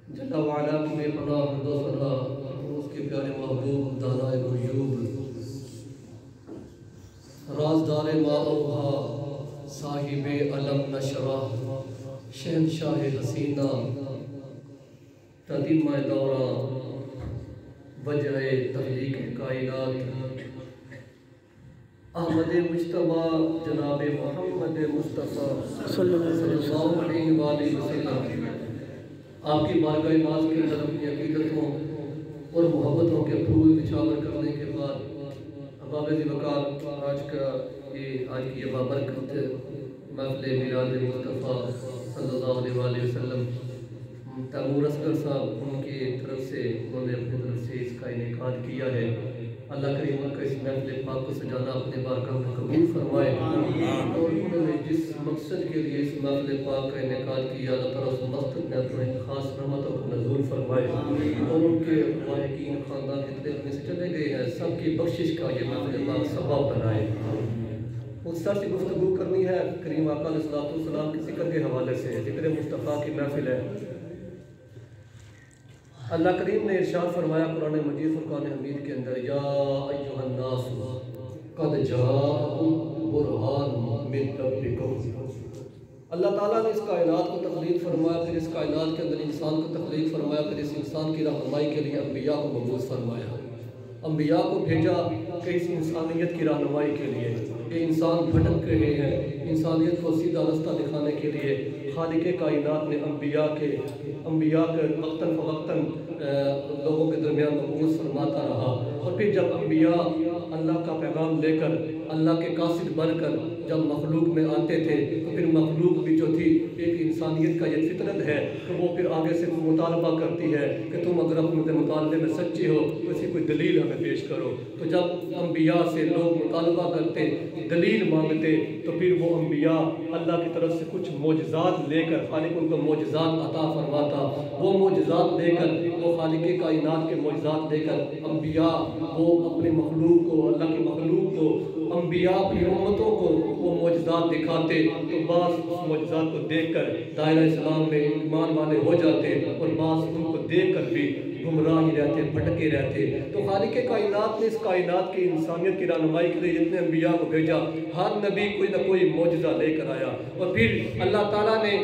جل وعلا کی بے پناہ حمد و ثنا اس کے پیارے محبوب دانائے غیوب رازدار ما اوہا صاحب علم نشرہ شہنشاہ حسینہ تدیمہ دورہ وجہ تخلیق کائنات احمد مجتبہ جناب محمد مصطفیٰ صلی اللہ علیہ وآلہ وسلم آپ کی بارگاہ ناز کے اندر اپنی عقیدتوں اور محبتوں کے پھول نچھاور کرنے کے بعد احباب ذی وقار آج کی یہ بابرکت محفل میلاد مصطفیٰ صلی اللہ علیہ وآلہ وسلم تیمور اصغر صاحب ان کی طرف سے انہوں نے اپنی طرف سے اس کا انعقاد کیا ہے۔ اللہ کریم ان کا اس محفل پاک کو سجانا اپنے بارگاہ میں قبول فرمائے اور انہوں نے جس مقصد کے لیے اس محفل پاک کا انعقاد کیا اللہ تعالیٰ اس مقصد میں اپنے خاص رحمتوں کو نزول فرمائے اور ان کے واحقین خاندان جتنے اپنے سے چلے گئے ہیں سب کی بخشش کا یہ محفل پاک سبب بنائے۔ اس طرح سے گفتگو کرنی ہے کریم آقا علیہ السلام کے ذکر کے حوالے سے، ذکر مصطفیٰ کی محفل ہے۔ اللہ کریم نے ارشاد فرمایا قرآن مجید فرقان حمید کے اندر یا ایھا الناس قد جاءکم برہان من ربکم۔ اللہ تعالیٰ نے اس کائنات کو تخلیق فرمایا، پھر اس کائنات کے اندر انسان کو تخلیق فرمایا، پھر اس انسان کی رہنمائی کے لیے انبیاء کو مبعوث فرمایا، انبیاء کو بھیجا کہ اس انسانیت کی رہنمائی کے لیے کہ انسان بھٹک رہے ہیں، انسانیت کو سیدھا رستہ دکھانے کے لیے خالق کائنات نے انبیاء کے وقتاً فوقتاً لوگوں کے درمیان مبعوث فرماتا رہا، اور پھر جب انبیاء اللہ کا پیغام لے کر اللہ کے قاصد بن کر جب مخلوق میں آتے تھے تو پھر مخلوق بھی جو تھی ایک انسانیت کا یہ فطرت ہے تو وہ پھر آگے سے مطالبہ کرتی ہے کہ تم اگر اپنے مطالبے میں سچے ہو تو اسی کوئی دلیل ہمیں پیش کرو۔ تو جب انبیاء سے لوگ مطالبہ کرتے، دلیل مانگتے، تو پھر وہ انبیاء اللہ کی طرف سے کچھ معجزات لے کر خالق ان کو معجزات عطا فرماتا، وہ معجزات لے کر وہ خالق کائنات کے معجزات لے کر انبیاء وہ اپنے مخلوق کو، اللہ کی مخلوق کو، انبیاء کی امتوں کو وہ معجزات دکھاتے، تو بعض اس معجزات کو دیکھ کر دائرہ اسلام میں ایمان والے ہو جاتے اور بعض ان کو دیکھ کر بھی گمراہ ہی رہتے، بھٹکے رہتے۔ تو خالق کائنات نے اس کائنات کی انسانیت کی رہنمائی کے لیے جتنے انبیاء کو بھیجا، ہر نبی کوئی نہ کوئی معجزہ لے کر آیا، اور پھر اللہ تعالیٰ نے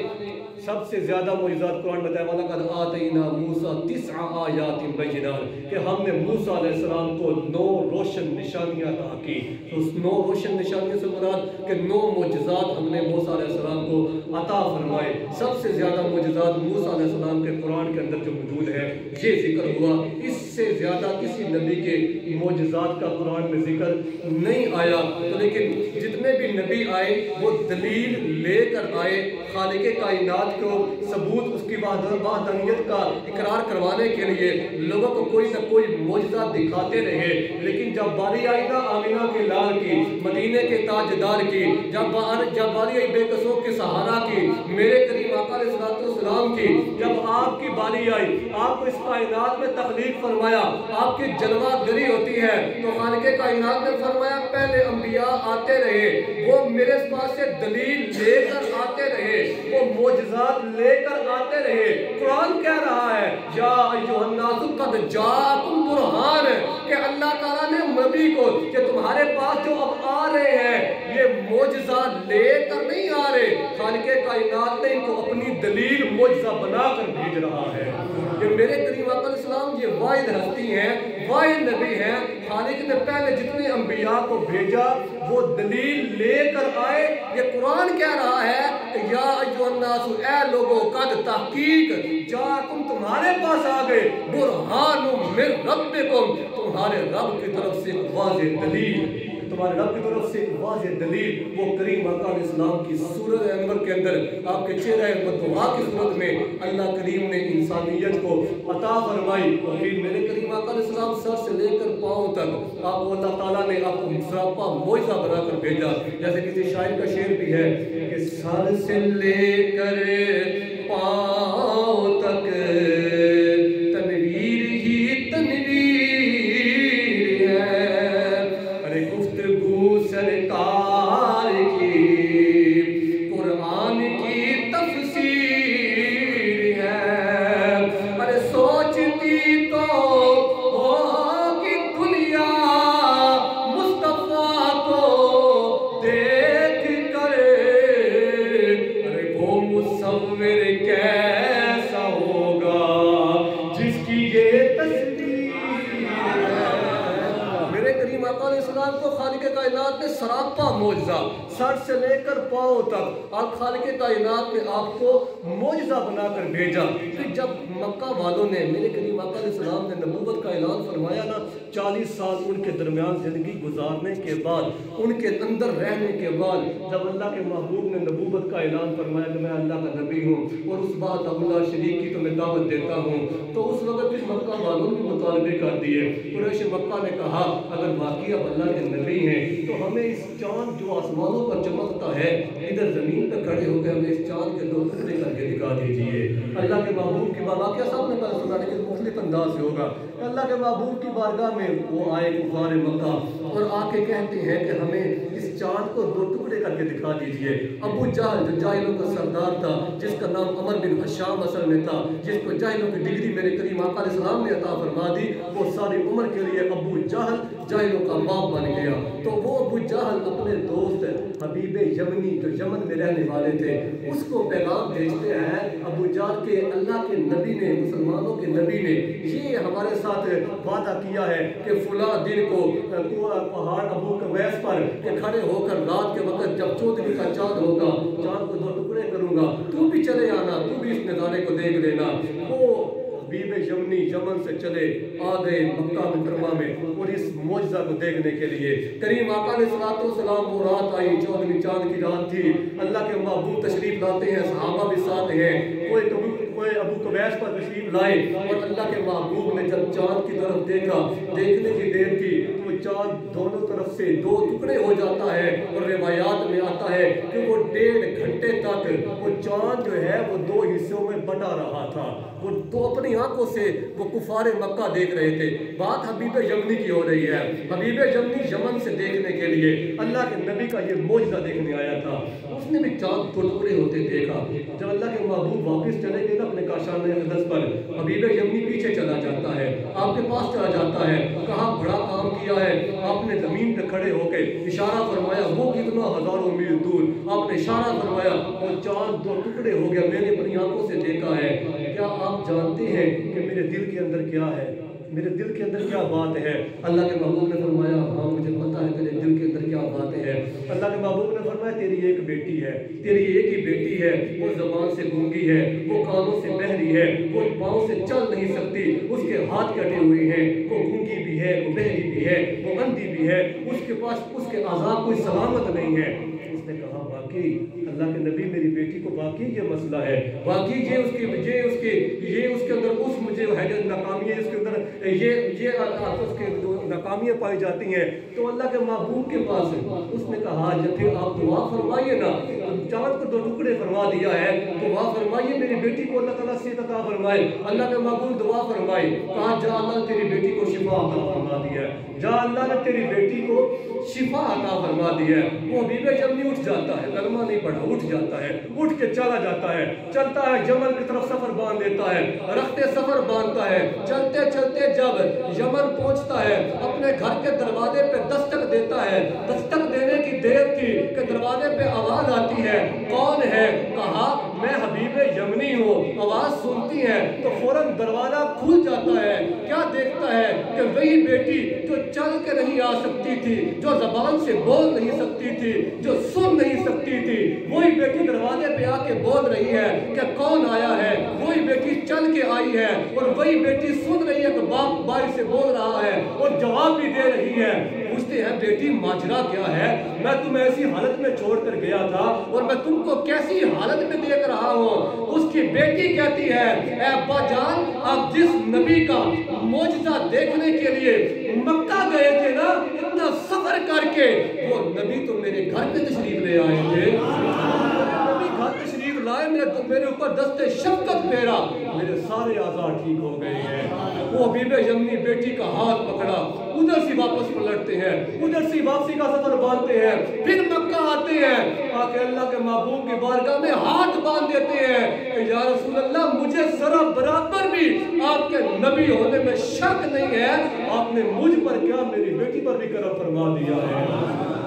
سب سے زیادہ معجزات قرآن بتایا وَلَقَدْ آتَيْنَا مُوسَىٰ 9 آیات بَیِّنَاتٍ کہ ہم نے موسیٰ علیہ السلام کو 9 روشن نشانیاں عطا کی۔ تو اس 9 روشن نشانیوں سے مراد کہ 9 معجزات ہم نے موسیٰ علیہ السلام کو عطا فرمائے۔ سب سے زیادہ معجزات موسیٰ علیہ السلام کے قرآن کے اندر جو موجود ہے یہ ذکر ہوا، اس سے زیادہ کسی نبی کے معجزات کا قرآن میں ذکر نہیں آیا۔ تو لیکن جتنے بھی نبی آئے وہ دلیل لے کر آئے، خالق کائنات کو ثبوت اس کی وحدانیت کا اقرار کروانے کے لیے لوگوں کو کوئی نہ کوئی معجزہ دکھاتے رہے۔ لیکن جب باری آئی نا آمینہ کے لال کی، مدینے کے تاجدار کی، جب باری آئی بے قصوں کے سہارا کی، میرے کریم آقا علیہ السلام کی، جب آپ کی باری آئی، آپ کو اس کائنات میں تخلیق فرمایا، آپ کی جلوہ گری ہوتی ہے، تو خالق کائنات نے فرمایا پہلے انبیاء آتے رہے، وہ میرے پاس سے دلیل لے کر آتے رہے، وہ معجزات لے کر آتے رہے۔ قرآن کہہ رہا ہے یا ایھا الناس قد جاءکم برہان، کہ اللہ تعالیٰ نے نبی کو کہ تمہارے پاس جو اب آ رہے ہیں یہ معجزات لے کر نہیں آ رہے، خالق کائنات نے ان کو اپنی دلیل معجزہ بنا کر بھیج رہا ہے کہ میرے کریم آقا علیہ السلام یہ واحد ہستی ہیں، واحد نبی ہیں۔ خالق نے پہلے جتنے انبیاء کو بھیجا وہ دلیل لے کر آئے۔ یہ قرآن کہہ رہا ہے کہ یا ایھا الناس، اے لوگوں، قد تحقیق جاءکم، تمہارے پاس آ گئے، برہان من ربکم، تمہارے رب کی طرف سے واضح دلیل، تمہارے رب کی طرف سے واضح دلیل۔ وہ کریم آقا علیہ السلام کی سورۃ انور کے اندر آپ کے چہرہ مطوع کی صورت میں اللہ کریم نے انسانیت کو عطا فرمائی، اور پھر میرے کریم آقا علیہ السلام سر سے لے کر پاؤں تک آپ کو اللہ تعالیٰ نے آپ کو سراپا معجزہ بنا کر بھیجا۔ جیسے کسی شاعر کا شعر بھی ہے کہ سر سے لے کر پاؤں تک تنویر ہی تنویر ہے، ارے گفتگو سرکار کی قرآن کی تفسیر ہے، مصور کیسا ہوگا جس کی یہ تصویر ہے۔ میرے کریم آقا علیہ السلام کو خالق کائنات نے سراپا معجزہ سر سے لے کر پاؤں تک آپ خالق کائنات نے آپ کو معجزہ بنا کر بھیجا۔ پھر جب مکہ والوں نے میرے کریم آقا علیہ السلام نے نبوت کا اعلان فرمایا نا، 40 سال ان کے درمیان زندگی گزارنے کے بعد، ان کے اندر رہنے کے بعد، جب اللہ کے محبوب نے نبوت کا اعلان فرمایا کہ میں اللہ کا نبی ہوں اور اس بات اللہ شریک کی تو میں دعوت دیتا ہوں، تو اس وقت اس مکہ والوں نے مطالبے کر دیے۔ قریش مکہ نے کہا اگر واقعی آپ اللہ کے نبی ہیں تو ہمیں اس چاند جو آسمانوں پر چمکتا ہے ادھر زمین پر کھڑے ہو کے ہمیں اس چاند کے 2 ٹکڑے کر کے دکھا دیجیے۔ اللہ کے محبوب کی واقعہ سب نے پہلے سنا لیکن مختلف انداز سے ہوگا۔ اللہ کے محبوب کی بارگاہ میں وہ آئے کفار مکہ اور آ کے کہتے ہیں کہ ہمیں اس چاند کو 2 ٹکڑے کر کے دکھا دیجیے۔ ابو جہل جو جاہلوں کا سردار تھا، جس کا نام عمر بن حشام اصل میں تھا، جس کو جاہلوں کی ڈگری میرے کریم آقا علیہ السلام نے عطا فرما دی، وہ ساری عمر کے لیے ابو جہل جاہلوں کا باپ بن گیا۔ تو وہ ابو جہل اپنے دوست حبیب یمنی جو یمن میں رہنے والے تھے اس کو پیغام بھیجتے ہیں، ابو جہل کے اللہ کے نبی نے، مسلمانوں کے نبی نے یہ ہمارے ساتھ وعدہ کیا ہے کہ فلاں دن کو پہاڑ ابو قبیس پر کہ کھڑے ہو کر رات کے وقت جب 14 کا چاند ہوگا، چاند کو 2 ٹکڑے کروں گا، تو بھی چلے آنا، تو بھی اس نظارے کو دیکھ لینا۔ وہ حبیب یمنی یمن سے چلے آ گئے مکہ مکرمہ میں اور اس معجزہ کو دیکھنے کے لیے۔ کریم آقا علیہ السلام وہ رات آئی، 14ویں چاند کی رات تھی، اللہ کے محبوب تشریف لاتے ہیں، صحابہ بھی ساتھ ہیں، کوئی ابو قبیس پر تشریف لائے اور اللہ کے محبوب نے جب چاند کی طرف دیکھا، دیکھنے کی دیر کی تو چاند دونوں طرف سے 2 ٹکڑے ہو جاتا ہے اور روایات میں آتا ہے کہ وہ 1.5 گھنٹے تک وہ چاند جو ہے وہ 2 حصوں میں بٹا رہا تھا۔ وہ 2 اپنی آنکھوں سے وہ کفار مکہ دیکھ رہے تھے۔ بات حبیب یمنی کی ہو رہی ہے، حبیب یمنی یمن سے دیکھنے کے لیے اللہ کے نبی کا یہ معجزہ دیکھنے آیا تھا۔ اس نے بھی چاند 2 ٹکڑے ہوتے دیکھا۔ جب اللہ کے محبوب واپس چلے گئے نا اپنے کاشان اقدس پر، حبیب یمنی پیچھے چلا جاتا ہے، آپ کے پاس چلا جاتا ہے، کہا بڑا کام کیا ہے آپ نے، زمین پہ کھڑے ہو کے اشارہ فرمایا وہ کتنا ہزاروں میل دور، آپ نے اشارہ فرمایا وہ چاند 2 ٹکڑے ہو گیا، میں نے اپنی آنکھوں سے دیکھا ہے۔ کیا آپ جانتے ہیں کہ میرے دل کے اندر کیا ہے، میرے دل کے اندر کیا بات ہے؟ اللہ کے محبوب نے فرمایا ہاں مجھے پتا ہے تیرے دل کے اندر کیا باتیں ہیں۔ اللہ کے محبوب نے فرمایا تیری ایک بیٹی ہے، تیری ایک ہی بیٹی ہے، وہ زبان سے گونگی ہے، وہ کانوں سے بہری ہے، وہ پاؤں سے چل نہیں سکتی، اس کے ہاتھ کٹے ہوئے ہیں، وہ گونگی بھی ہے، وہ بہری بھی ہے، وہ اندھی بھی ہے، اس کے پاس اس کے اعضاء کوئی سلامت نہیں ہے۔ اس نے کہا واقعی اللہ کے نبی میری بیٹی کو واقعی یہ مسئلہ ہے، واقعی یہ اس کے اندر اس مجھے ناکامی ہے، اس کے اندر یہ اس کے ناکامیاں پائی جاتی ہیں۔ تو اللہ کے محبوب کے پاس اس نے کہا جب پھر آپ دعا فرمائیے نا، چاند کو 2 ٹکڑے فرما دیا ہے، دعا فرمائیے میری بیٹی کو اللہ تعالیٰ صحت عطا فرمائے۔ اللہ کے محبوب دعا فرمائے، کہا جا اللہ نے تیری بیٹی کو شفا عطا فرما دی ہے، جا اللہ نے تیری بیٹی کو شفا عطا فرما دی ہے۔ وہ حبیب یمنی اٹھ جاتا ہے، کلمہ نہیں پڑھا، اٹھ جاتا ہے، اٹھ کے چلا جاتا ہے، چلتا ہے یمن کی طرف سفر باندھ لیتا ہے، رخت سفر باندھتا ہے، چلتے چلتے جب یمن پہنچتا ہے اپنے گھر کے دروازے پہ دستک دیتا ہے، دستک دینے کی دیر تھی کہ دروازے پہ آواز آتی ہے، کون ہے؟ کہا میں حبیب یمنی ہوں۔ آواز سنتی ہے تو فوراً دروازہ کھل جاتا ہے، کیا دیکھتا ہے کہ وہی بیٹی جو چل کے نہیں آ سکتی تھی، جو زبان سے بول نہیں سکتی تھی، جو سن نہیں سکتی تھی، وہی بیٹی دروازے پہ آ کے بول رہی ہے کہ کون آیا ہے، وہی بیٹی چل کے آئی ہے اور وہی بیٹی سن رہی ہے کہ باپ بھائی سے بول رہا ہے اور جواب بھی دے رہی ہے۔ پوچھتے ہیں بیٹی ماجرا کیا ہے؟ میں تمہیں ایسی حالت میں چھوڑ کر گیا تھا اور میں تم کو کیسی حالت میں دیکھ رہا ہوں۔ اس کی بیٹی کہتی ہے اے ابا جان آپ جس نبی کا معجزہ دیکھنے کے لیے مکہ گئے تھے نا، اتنا سفر کر کے، وہ نبی تو میرے گھر پہ تشریف لے آئے تھے، نبی گھر تشریف لائے، میرے اوپر دستے شفقت پھیرا، میرے سارے اعضاء ٹھیک ہو گئے ہیں۔ وہ حبیب یمنی بیٹی کا ہاتھ پکڑا، ادھر سے واپس پلٹتے ہیں، ادھر سے واپسی کا سفر باندھتے ہیں، پھر مکہ آتے ہیں، آ کے اللہ کے محبوب کی بارگاہ میں ہاتھ باندھ دیتے ہیں کہ یا رسول اللہ مجھے ذرا برابر بھی آپ کے نبی ہونے میں شک نہیں ہے، آپ نے مجھ پر کیا میری بیٹی پر بھی کرم فرما دیا ہے۔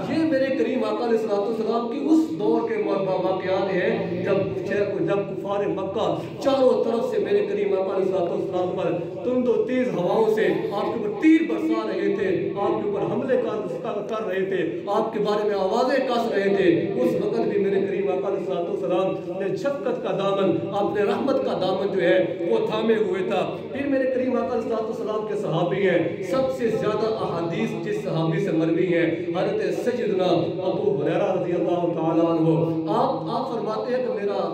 یہ میرے کریم آقا علیہ السلام کی اس دور کے واقعات ہیں جب جب کفار مکہ چاروں طرف سے میرے کریم آقا علیہ السلام پر تند و تیز ہواؤں سے آپ کے اوپر تیر برسا رہے تھے، آپ کے اوپر حملے کر رہے تھے، آپ کے بارے میں آوازیں کس رہے تھے، اس وقت بھی میرے کریم آقا علیہ السلام نے شفقت کا دامن، آپ نے رحمت کا دامن جو ہے وہ تھامے ہوئے تھا۔ پھر میرے کریم آقا علیہ السلام کے صحابی ہیں، سب سے زیادہ احادیث جس صحابی سے مروی ہیں حضرت سیدنا ابو ہریرہ رضی اللہ تعالیٰ عنہ۔ آپ فرماتے ہیں کہ میرا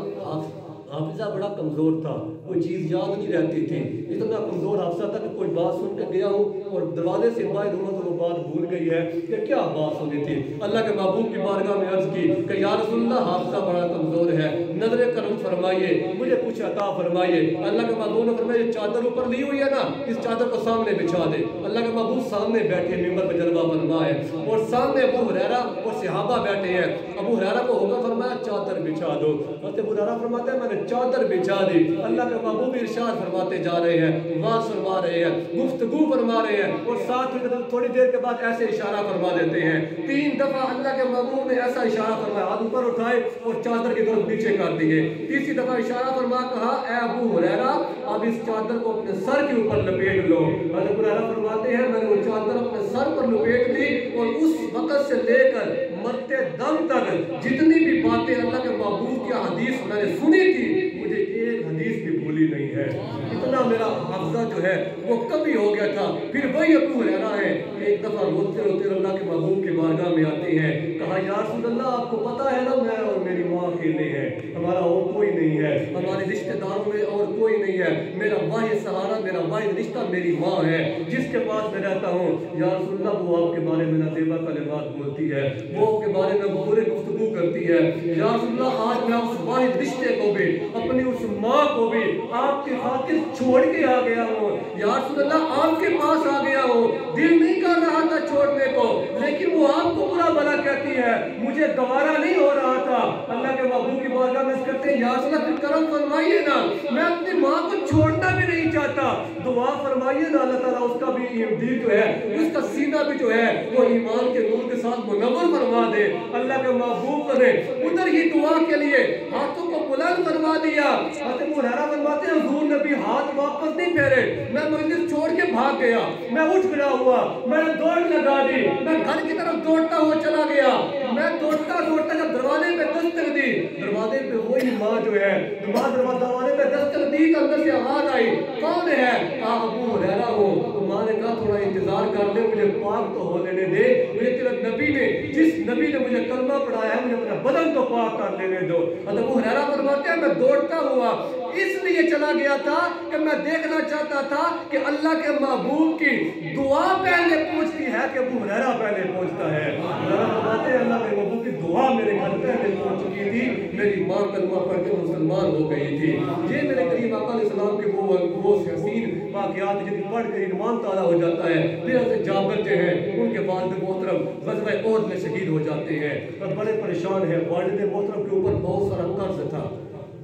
حافظہ بڑا کمزور تھا، کوئی چیز یاد نہیں رہتی تھی، اتنا کمزور حافظہ تھا کہ کوئی بات سن کے گیا ہوں اور دروازے سے باہر ہوں تو وہ بات بھول گئی ہے کہ کیا بات سنی تھی۔ اللہ کے محبوب کی بارگاہ میں عرض کی کہ یا رسول اللہ حافظہ بڑا کمزور ہے، نظر کرم فرمائیے، مجھے کچھ عطا فرمائیے۔ اللہ کے محبوب نے فرمایا چادر اوپر لی ہوئی ہے نا، اس چادر کو سامنے بچھا دے۔ اللہ کے محبوب سامنے بیٹھے ممبر پہ جلوہ فرما ہے اور سامنے ابو ہریرہ اور صحابہ بیٹھے ہیں۔ ابو ہریرہ کو حکم فرمایا چادر بچھا دو، حضرت ابو ہریرہ فرماتے ہیں میں نے چادر بچھا دی۔ اللہ کے محبوب ارشاد فرماتے جا رہے ہیں، واز فرما رہے ہیں، گفتگو فرما رہے ہیں اور ساتھ ہی تھوڑی دیر کے بعد ایسے اشارہ فرما دیتے ہیں۔ 3 دفعہ اللہ کے محبوب نے ایسا اشارہ فرمایا، ہاتھ اوپر اٹھائے اور چادر کی طرف نیچے کر دیے۔ تیسری دفعہ اشارہ فرما کہا اے ابو ہریرہ اب اس چادر کو اپنے سر کے اوپر لپیٹ لو۔ حضرت ابو ہریرہ فرماتے ہیں میں نے وہ چادر اپنے سر پر لپیٹ دی اور اس وقت سے لے کر مرتے دم تک جتنی بھی باتیں اللہ کے محبوب کی حدیث میں نے سنی تھی مجھے ایک حدیث بھی بھولی نہیں ہے۔ اتنا میرا حافظہ جو ہے وہ کبھی ہو گیا تھا۔ پھر وہی ابو ہریرہ ہے کہ ایک دفعہ روتے روتے اللہ کے محبوب کی بارگاہ میں آتے ہیں، کہا یا رسول اللہ آپ کو پتا ہے نا میں اور میری ماں اکیلے ہیں، ہمارا اور کوئی نہیں ہے، ہمارے رشتہ داروں میں اور کوئی نہیں ہے، میرا واحد سہارا میرا واحد رشتہ میری ماں ہے جس کے پاس میں رہتا ہوں۔ یا رسول اللہ وہ آپ کے بارے میں نازیبہ کلمات بولتی ہے، وہ آپ کے بارے میں پورے گفتگو کرتی ہے۔ یا رسول اللہ آج میں اس واحد رشتے کو بھی اپنی اس ماں کو بھی آپ کی خاطر چھوڑ کے آ گیا ہوں۔ یا رسول اللہ آپ کے پاس آ گیا ہوں، دل نہیں کر رہا تھا چھوڑنے کو لیکن وہ آپ کو برا بھلا کہتی ہے، مجھے گوارا نہیں ہو رہا تھا۔ اللہ کے محبوب کی بارگاہ میں اس کرتے ہیں یا رسول اللہ پھر کرم فرمائیے نا، میں اپنی ماں کو چھوڑنا بھی نہیں چاہتا، دعا فرمائیے نا اللہ تعالیٰ اس کا بھی دل جو ہے اس کا سینہ بھی جو ہے وہ ایمان کے نور کے ساتھ منور فرما دے۔ اللہ کے محبوب نے ادھر ہی دعا کے لیے ہاتھوں کو بلند فرما دیا۔ حضرت ابو ہریرہ فرماتے ہیں حضور نے بھی ہاتھ واپس نہیں پھیرے، میں مجلس چھوڑ کے بھاگ گیا، میں اٹھ کھڑا ہوا، میں نے دوڑ لگا دی، میں گھر کی طرف دوڑتا ہوا چلا گیا۔ میں دوڑتا دوڑتا جب دروازے پہ دستک دی، دروازے پہ وہی ماں جو ہے دروازے پہ دستک دی تو اندر سے آواز آئی کون ہے؟ ابو ہریرہ ہوں۔ تو ماں نے کہا تھوڑا انتظار کر لے، مجھے پاک تو ہو لینے دے، مجھے تیرے نبی نے جس نبی نے مجھے کلمہ پڑھایا ہے مجھے اپنا بدن تو پاک کر لینے دو۔ ابو ہریرہ فرماتے ہیں میں دوڑتا ہوا اس لیے چلا گیا تھا کہ میں دیکھنا چاہتا تھا کہ اللہ کے محبوب کی دعا پہلے پہنچتی ہے کہ ابو ہریرہ پہلے پہنچتا ہے۔ فرماتے ہیں اللہ کے محبوب کی دعا میرے گھر پہلے پہنچ چکی تھی، میری ماں کلمہ پڑھ کے مسلمان ہو گئی تھی۔ یہ میرے کریم آقا علیہ السلام کے وہ حسین واقعات جن کی پڑھ کے ایمان تازہ ہو جاتا ہے۔ پھر حضرت جابر جو ہیں ان کے والد محترم غزوہ احد میں شہید ہو جاتے ہیں اور بڑے پریشان ہیں، والد محترم کے اوپر بہت سارا قرض تھا،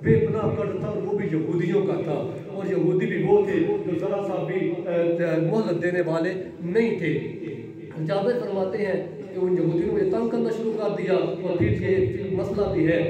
بے پناہ قرض تھا اور وہ بھی یہودیوں کا تھا اور یہودی بھی وہ تھے جو ذرا سا بھی مہلت دینے والے نہیں تھے۔ جابر فرماتے ہیں کہ ان یہودیوں نے تنگ کرنا شروع کر دیا اور پھر یہ مسئلہ بھی ہے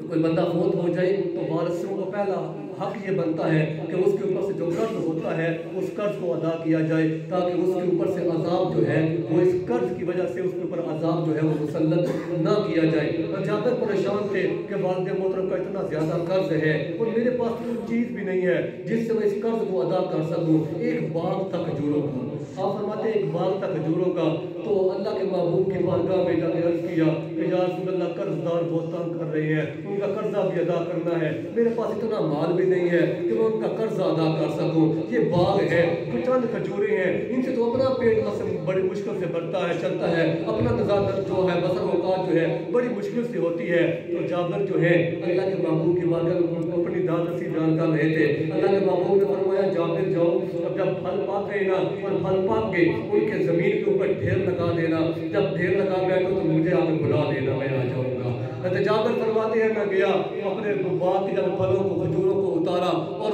کوئی بندہ فوت ہو جائے تو وارثوں کو پہلا حق یہ بنتا ہے کہ اس کے اوپر سے جو قرض ہوتا ہے اس قرض کو ادا کیا جائے تاکہ اس کے اوپر سے عذاب جو ہے وہ اس قرض کی وجہ سے اس کے اوپر عذاب جو ہے وہ مسلط نہ کیا جائے۔ اور جابر پریشان تھے کہ والد محترم کا اتنا زیادہ قرض ہے اور میرے پاس کوئی چیز بھی نہیں ہے جس سے میں اس قرض کو ادا کر سکوں، ایک باغ تھا کھجوروں کا۔ آپ فرماتے ہیں ایک باغ تھا کھجوروں کا، تو اللہ کے محبوب کی بارگاہ میں جا کے عرض کیا کہ یا رسول اللہ قرض دار بہت تنگ کر رہے ہیں، ان کا قرضہ بھی ادا کرنا ہے، میرے پاس اتنا مال بھی نہیں ہے کہ میں ان کا قرضہ ادا کر سکوں، یہ باغ ہے، کچھ چند کھجوریں ہیں، ان سے تو اپنا پیٹ بڑی مشکل سے بڑھتا ہے چلتا ہے، اپنا نظارت جو ہے بسر اوقات جو ہے بڑی مشکل سے ہوتی ہے۔ تو جابر جو ہے اللہ کے محبوب کی بارگاہ میں اپنی دان رسی بیان کر رہے تھے۔ اللہ کے محبوب نے فرمایا جابر جاؤ، اب جب پھل پاک گئے نا اور پھل پاک گئے ان کے زمین کے اوپر ڈھیر لگا دینا، جب ڈھیر لگا بیٹھو تو مجھے آگے بلا دینا، میں آ جاؤں گا۔ حضرت جابر فرماتے ہیں میں گیا اپنے باغ کے جب پھلوں کو کھجوروں کو اتارا اور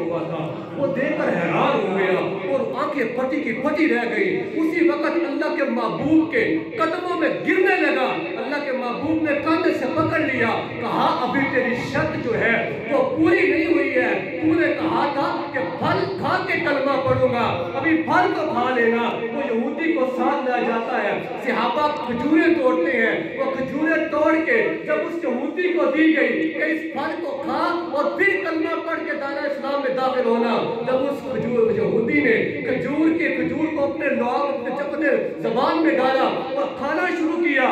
ہوا تھا، وہ دیکھ کر حیران ہو گیا اور آنکھیں پھٹی کی پھٹی رہ گئی۔ اسی وقت اللہ کے محبوب کے قدموں میں گرنے لگا۔ اللہ کے محبوب نے کاندھے سے پکڑ لیا، کہا ابھی تیری شرط جو ہے وہ پوری نہیں ہوئی ہے، تو نے کہا تھا کہ پھل کھا کے کلمہ پڑھوں گا، ابھی پھل تو کھا لینا۔ وہ یہودی کو ساتھ لے جاتا ہے، صحابہ کھجوریں توڑتے ہیں، وہ کھجوریں توڑ کے جب اس یہودی کو دی گئی کہ اس پھل کو کھا اور پھر کلمہ پڑھ کے دائرہ اسلام میں داخل ہونا، جب اس یہودی نے کھجور کو اپنے زبان میں ڈالا اور کھانا شروع کیا۔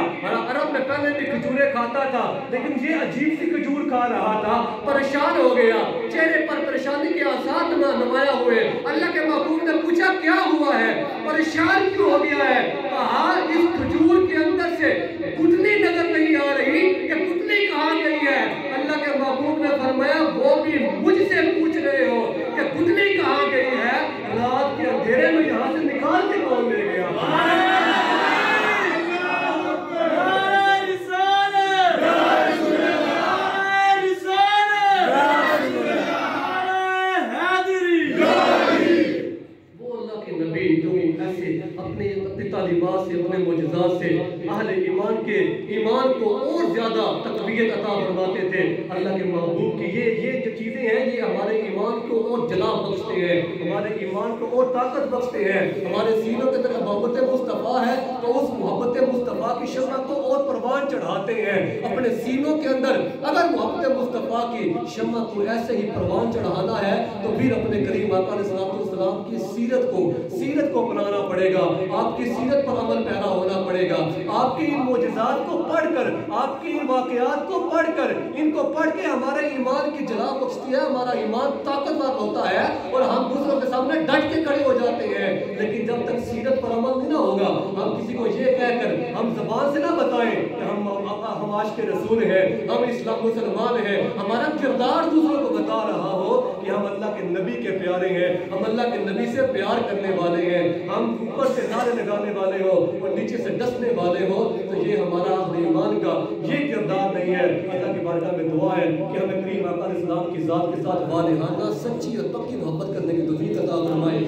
عرب میں پہلے بھی کھجوریں کھاتا تھا، لیکن یہ عجیب سی کھجور کھا رہا تھا، پریشان ہو گیا، چہرے پر پریشانی کے آثار نمایاں ہوئے۔ اللہ کے محبوب نے پوچھا کیا ہوا ہے، پریشان کیوں ہو گیا ہے؟ کہا اس کھجور کے اندر سے گٹھلی نظر نہیں آ رہی کہ گٹھلی کہاں گئی ہے۔ اللہ کے محبوب نے فرمایا وہ بھی مجھ سے پوچھ رہے ہو کہ گٹھلی کہاں گئی ہے، رات کے اندھیرے میں یہاں سے نکال کے کون لے گیا؟ اپنی تعلیمات سے، اپنے معجزات سے اہل ایمان کو اور زیادہ تقویت عطا فرماتے تھے۔ اللہ کے محبوب کی یہ جو چیزیں ہیں یہ ہمارے ایمان کو اور جلا بخشتے ہیں، ہمارے ایمان کو اور طاقت بخشتے ہیں۔ ہمارے سینوں کے اندر محبت مصطفیٰ ہے تو اس محبت مصطفیٰ کی شمع کو اور پروان چڑھاتے ہیں۔ اپنے سینوں کے اندر اگر محبت مصطفیٰ کی شمع کو ایسے ہی پروان چڑھانا ہے تو پھر اپنے کریم آقا علیہ السلام کی سیرت کو اپنانا پڑے گا، آپ کی سیرت پر عمل پیرا ہونا پڑے گا۔ آپ کی ان معجزات کو پڑھ کر، آپ کی ان واقعات کو پڑھ کر، ان کو پڑھ کے ہمارے ایمان کی جلا بخشتی ہے، ہمارا ایمان طاقتور ہوتا ہے اور ہم دوسروں کے سامنے ڈٹ کے کھڑے ہو جاتے ہیں۔ لیکن جب تک سیرت پر عمل نہیں نہ ہوگا، ہم کسی کو یہ کہہ کر ہم زبان سے نہ بتائیں کہ ہم عاشق رسول ہیں، ہم اسلام مسلمان ہیں، ہمارا کردار دوسروں کو بتا رہا ہو کہ ہم اللہ کے نبی کے پیارے ہیں، ہم اللہ کے نبی سے پیار کرنے والے ہیں، ہم اوپر سے نعرے لگانے والے ہو اور نیچے سے ڈسنے والے ہو، تو یہ ہمارا اہل ایمان کا یہ کردار نہیں ہے۔ اللہ کی بارگاہ میں دعا ہے کہ ہمیں کریم آقا علیہ السلام کی ذات کے ساتھ والہانہ سچی اور پکی محبت کرنے کی توفیق عطا فرمائے۔